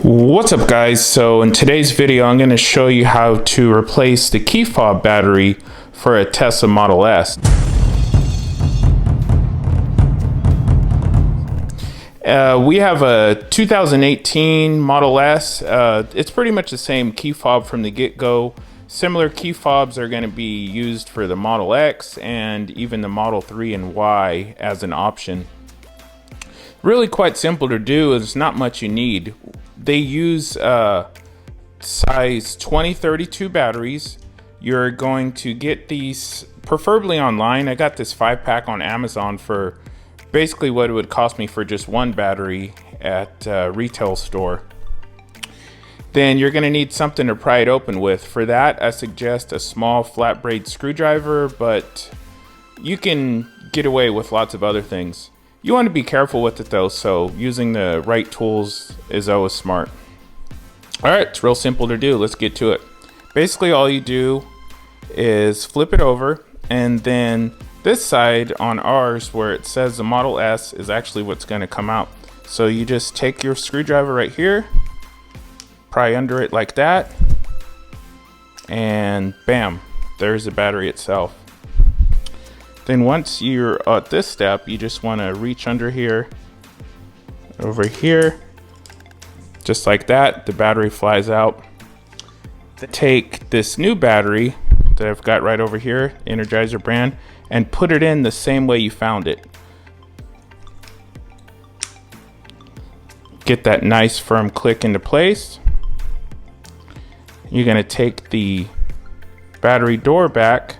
What's up guys? So in today's video I'm going to show you how to replace the key fob battery for a Tesla Model S. We have a 2018 Model S. It's pretty much the same key fob from the get-go. Similar key fobs are going to be used for the Model X and even the Model 3 and Y as an option. Really quite simple to do. There's not much you need. They use size 2032 batteries. You're going to get these preferably online. I got this 5-pack on Amazon for basically what it would cost me for just one battery at a retail store. Then you're going to need something to pry it open with. For that, I suggest a small flat blade screwdriver, but you can get away with lots of other things. You want to be careful with it though, so using the right tools is always smart. Alright, it's real simple to do. Let's get to it. Basically all you do is flip it over, and then this side on ours where it says the Model S is actually what's going to come out. So you just take your screwdriver right here, pry under it like that, and bam, there's the battery itself. Then once you're at this step, you just want to reach under here, over here, just like that. The battery flies out. Take this new battery that I've got right over here, Energizer brand, and put it in the same way you found it. Get that nice firm click into place. You're going to take the battery door back,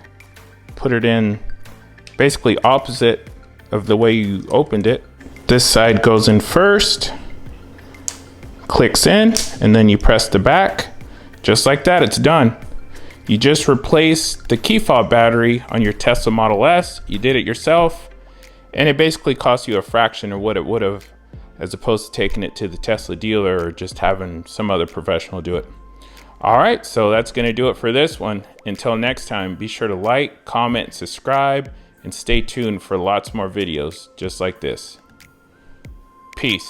put it in basically opposite of the way you opened it. This side goes in first, clicks in, and then you press the back. Just like that, it's done. You just replaced the key fob battery on your Tesla Model S. You did it yourself, and it basically cost you a fraction of what it would have, as opposed to taking it to the Tesla dealer or just having some other professional do it. Alright, so that's going to do it for this one. Until next time, be sure to like, comment, subscribe, and stay tuned for lots more videos just like this. Peace.